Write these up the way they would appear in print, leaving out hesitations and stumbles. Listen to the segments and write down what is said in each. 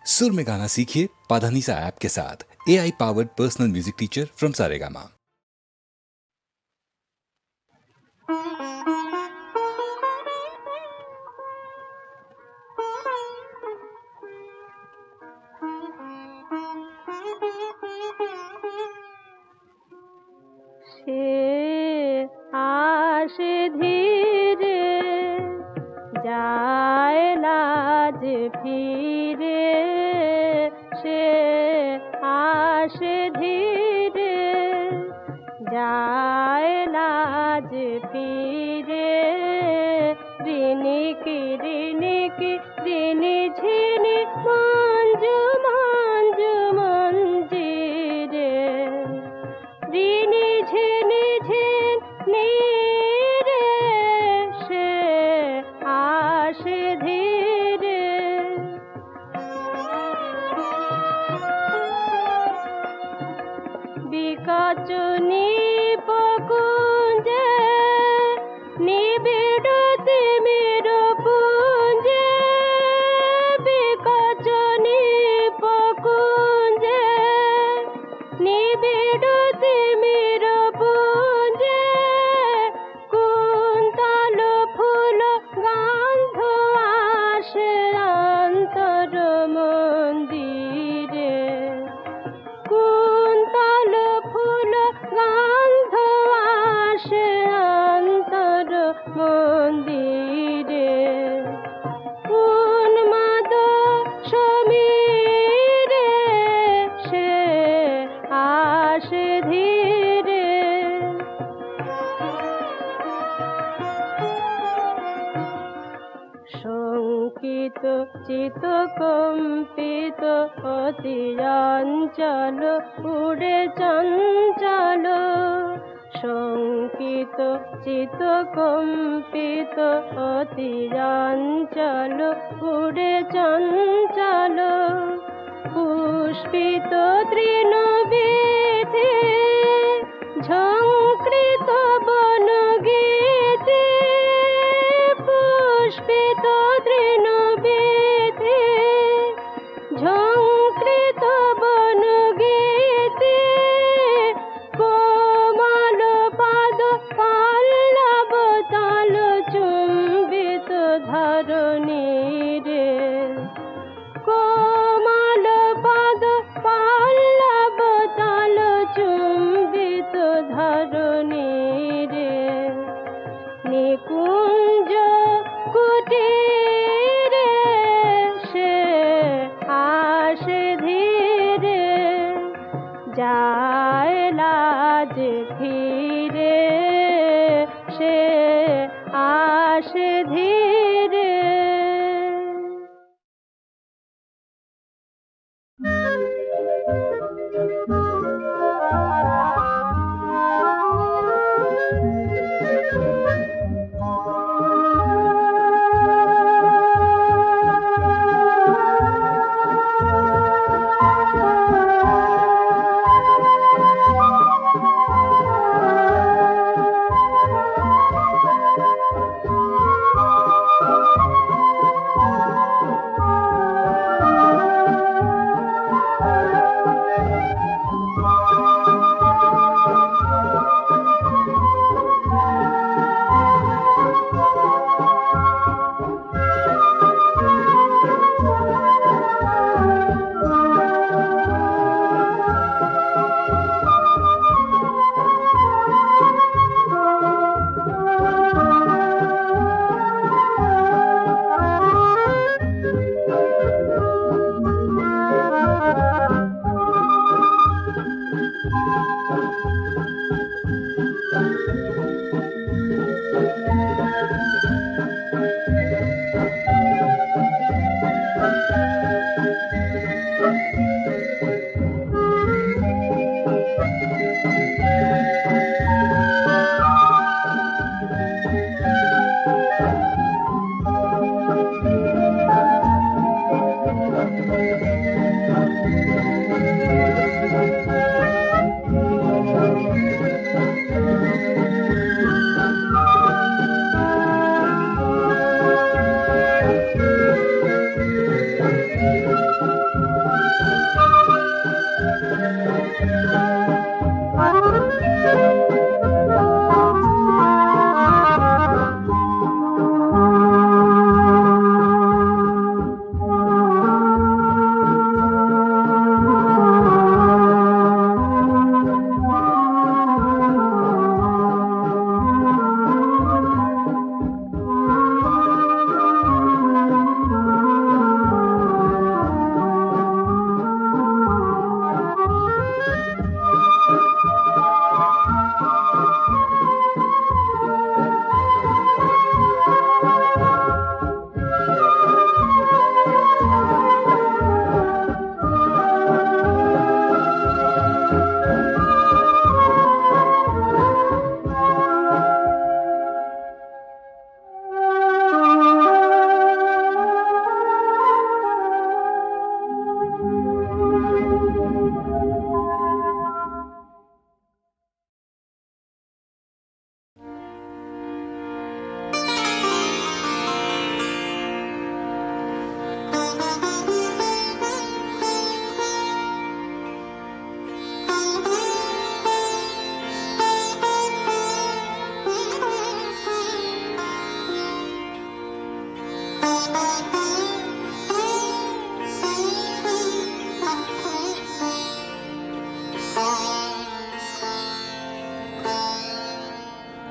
सुर में गाना सीखिए पाधानीसा ऐप के साथ। AI powered personal music teacher from Saregama. সে আসে ধীরে যায় লাজ ফিরে, সে আসে ধীরে যায় লাজ ফিরে। রিনিকি রিনিকি রিনি ঝিনি মঞ্জু মঞ্জু মঞ্জিরে, রিনি ঝিনি ঝিনি রে, সে আসে ধীরে। বিকাচনি পকুঞ্জে নিবিড় তিমির পুঞ্জে, বিকাচনি পকুঞ্জে নিবিড় তিমির পুঞ্জে, কুন্তল ফুল গন্ধ আসে অন্তর মন্দিরে, কুন্তল ফুল গন্ধ আসে অন্তর মন্দিরে। উন্মাদ সমীরে সে আসে ধীরে। শঙ্কিত চিত কম্পিত অতি চঞ্চল উড়ে চঞ্চল, শঙ্কিত চিত কম্পিত অতি চঞ্চল উড়ে চঞ্চল। পুষ্পিত তৃণবীথি ঝঙ্কৃত বনগীতি, পুষ্পিত তৃণবীথি ঝঙ্কৃত বনগীতি, কোমল পাদ পল্লব তাল চুম্বিত ধরণী রে, কোমল পাদ পল্লব তাল চুম্বিত ধরণী রে। নিকুঞ্জ কুটিরে সে আসে ধীরে যায় লাজ ফিরে, সে আসে ধীরে।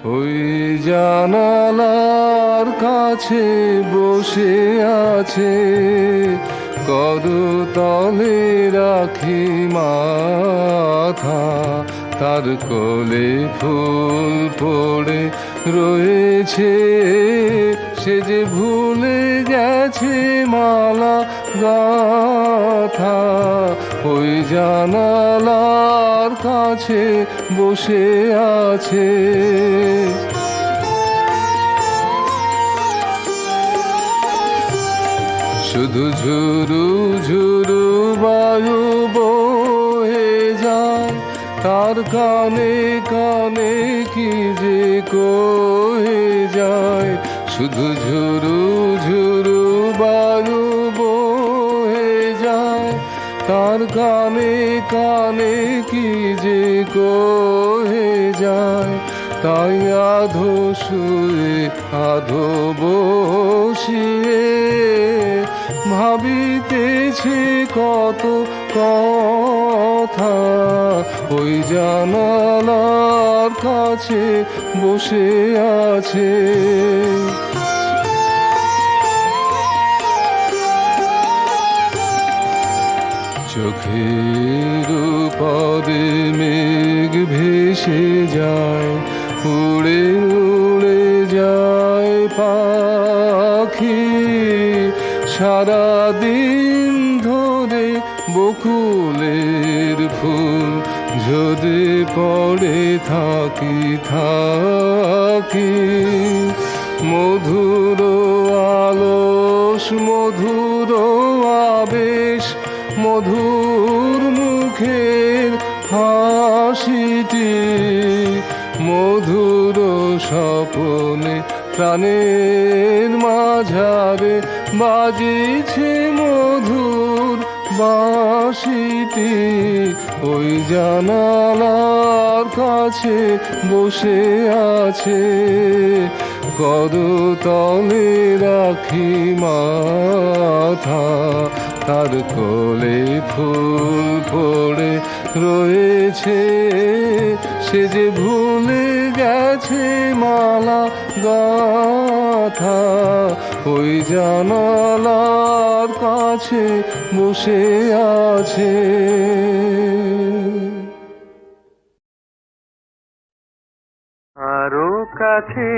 ওই জানালার কাছে বসে আছে, করতলে রাখি মাথা, তার কোলে ফুল পড়ে রয়েছে, সে যে ভুলে গেছে মালা গাথা। ওই জানালার কাছে বসে আছে। শুধু ঝুরু ঝুরু বায়ু বয়ে যায়, তার কানে কানে কি যে কয়ে যায়। শুধু ঝুরু ঝুরু বায়ু বয়ে যায়, তার কানে কানে কি যে কয়ে যায়। তাই আধো শুয়ে আধো বসিয়ে ভাবিতেছে কত কথা, ওই জানালার কাছে বসে আছে। চোখের পদে মেঘ ভেসে যায়, উড়ে উড়ে যায় পাখি। সারাদিন ধরে বকুলের ফুল ঝরে পড়ে থাকি থাকি। মধুর আলস মধুর আবেশ, মধুর মুখের হাসিটি, মধুর স্বপনে প্রাণের মাঝারে বাজিছে মধুর বাঁশিটি। ওই জানালার কাছে বসে আছে, করতলে রাখি মাথা, তার কোলে ফুল পড়ে রয়েছে, সে যে ভুলে গেছে মালা গাথা। ওই জানালার কাছে বসে আছে। আরো কাছে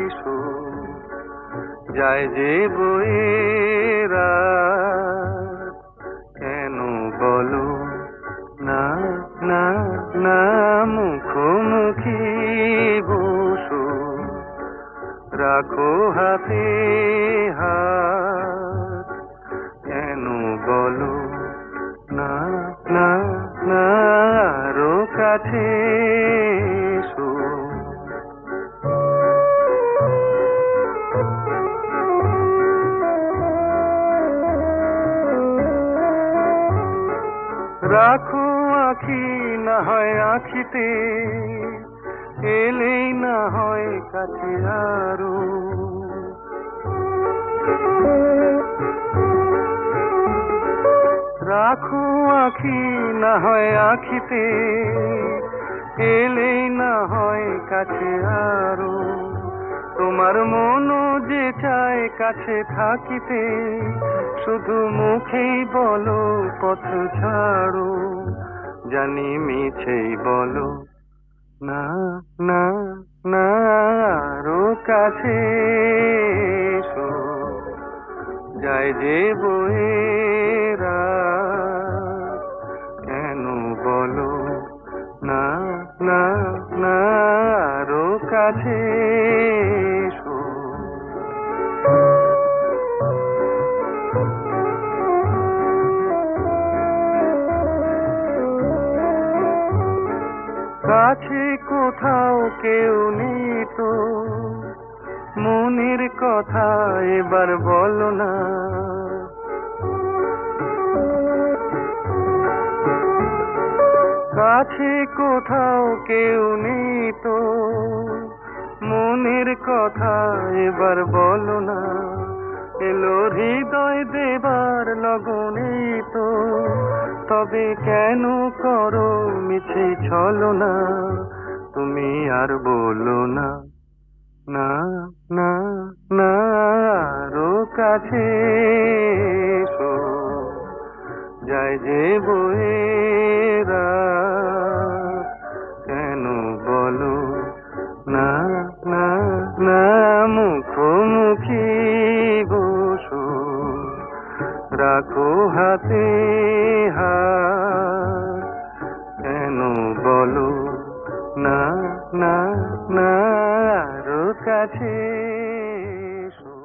এসো, যায় যে বয়ে রাত, কেন বলো না না না, মুখোমুখি বসো, রাখো হাতে হাত, কেন বলো না না না, আরো কাছে এসো। রাখো আখি না হয় আখিতে, এলেই না হয় কাছে আরো। রাখো আখি না হয় আখিতে, এলেই না হয় কাছে আরো। তোমার মনও যে চায় কাছে থাকিতে, শুধু মুখেই বলো পথ ছাড়ো। জানি মিছেই বলো না না না, আরো কাছে এসো, যায় যে বয়ে রাত, কেন বলো না না না, আরো কাছে এসো। কাছে কোথাও কেউ নেই তো, মনের কথা এবার বলো না। কাছে কোথাও কেউ নেই তো, মনের কথা এবার বলো না। এলো হৃদয় দেবার লগনে তো, তবে কেন করো মিছে ছলনা। তুমি আর বলো না, না না না, আরো কাছে এসো, যায় যে বয়ে রাত, কেন বলো না না না, মুখোমুখি বসো, রাখো হাতে হাত, কেন বলো না না না, আরো কাছে এসো।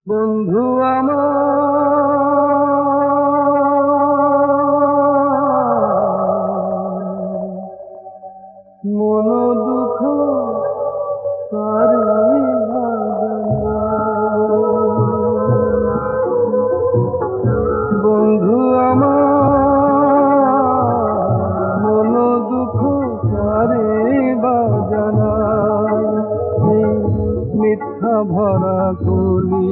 বন্ধু আমার মন দুঃখ কারে বন্ধু আমার মন দুঃখ কারে বাজানা, মিথ্যা ভরা কলি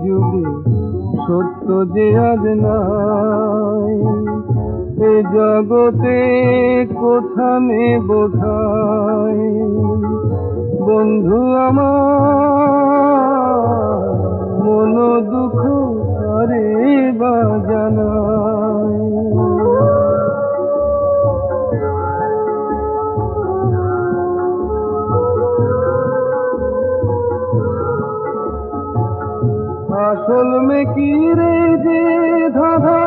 যুগে সত্য যে আজ নাই, এ জগতে কোথানে বোঝাই, বন্ধু আমার মন দুঃখ করে বাজানাই। আসল মে কি রে যে ধাঁধা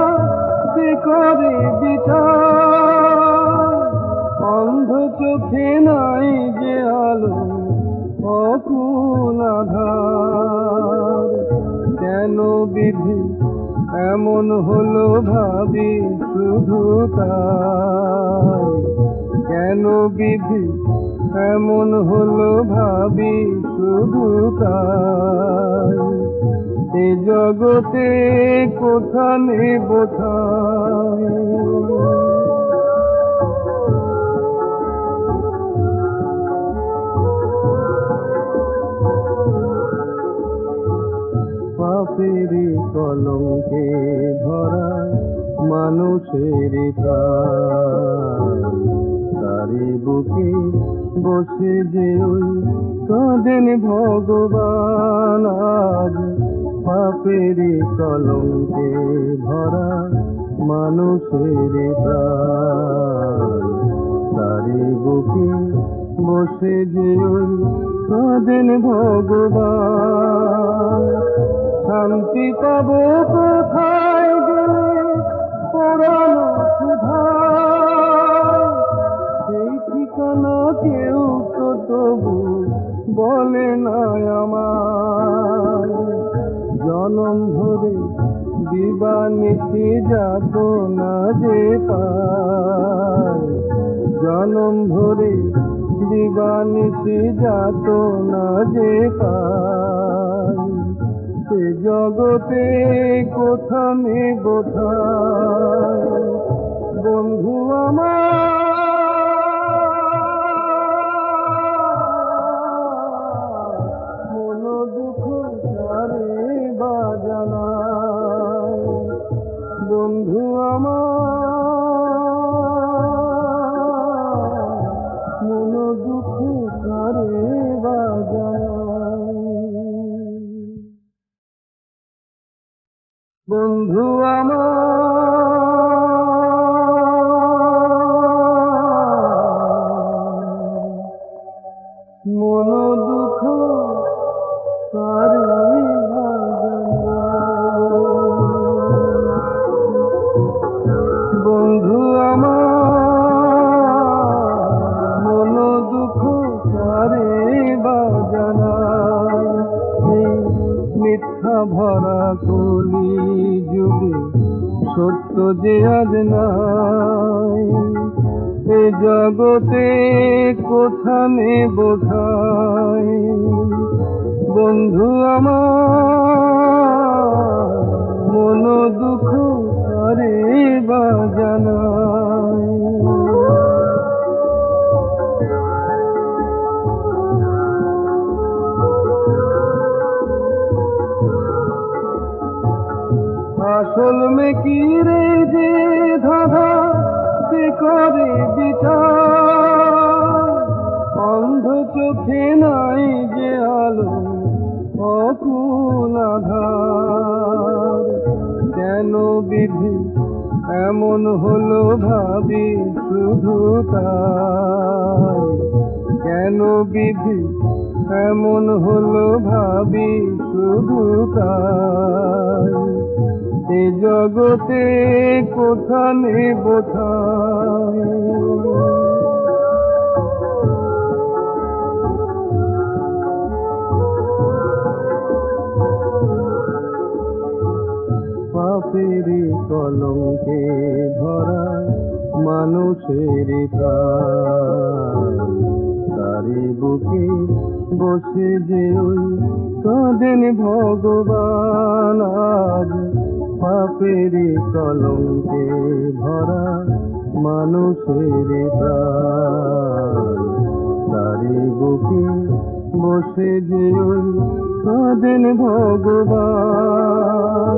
সে করে বিচার, অন্ধ চোখে নাই যে আলো অকুল আধার, কেন বিধি এমন হলো ভাবি শুধু তাই, কেন বিধি এমন হলো ভাবি শুধু তাই, এ জগতে কোথানে বোঝাই, পাপেরই কলঙ্কে ভরা মানুষের প্রাণ, তারি বুকে বসে যে ওই কাঁদেন ভগবান আজ, পাপেরই কলঙ্কে ভরা মানুষের প্রাণ, তারি বুকে বসে যে ওই কাঁদেন ভগবান, শান্তি পাবো কোথায় গেলে পড়ানো সুধা, সেই ঠিকানা কেউ তো তবু বলে না আমার, জনম ধরে দিবানিশি যাত না যে পায়, জনম ধরে দিবানিশি যাত না যে পায়, সে জগতে কোথানে বোঝায়, বন্ধু আমার মন দুঃখ কারে বাজানাই, বন্ধু আমার মন দুঃখ কারে বাজানাই, বন্ধু আমার মন দুঃখ কারে বাজানাই, বন্ধু আমার মন দুঃখ কারে বাজানাই, মিথ্যা ভরা কলি যুগে সত্য যে আজ নাই, এ জগতে কোথানে বোঝাই, বন্ধু আমার মন দুঃখ করে বাজানাই। আসল মে কি রে যে ধাঁধা সে করে বিচার, অন্ধ চোখে নাই যে আলো অকুল আধার। কেন বিধি এমন হলো ভাবি শুধু তাই, কেন বিধি এমন হলো ভাবি শুধু তাই। এ জগতে কোথা নেব ঠাঁই, পাপেরই কলঙ্কে ভরা মানুষের প্রাণ, তারি বুকে বসে যে ওই কাঁদেন ভগবান। আজ পাপেরই কলঙ্কে ভরা মানুষের প্রাণ, তারি বুকে বসে যে ওই কাঁদেন ভগবান।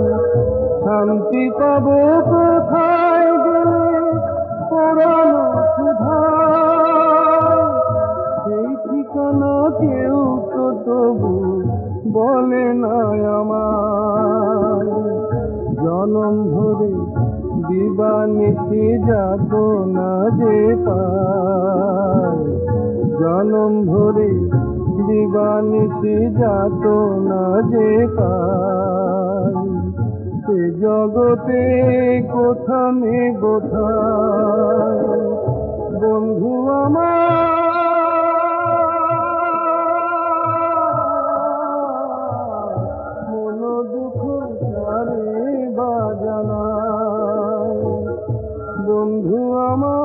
শান্তি পাব কোথায় গেলে পরানো ক্ষুধায়, সেই ঠিকানা কেউ তো তবু বলে না আমায়। জনম ধরে দিবানিশি যাতনা যে পায়, জনম ধরে দিবানিশি যাতনা যে পায়। সে জগতে কোথা নেব ঠাঁই, বন্ধু আমার মন দুঃখ সারে বাজানায়, বন্ধু আমার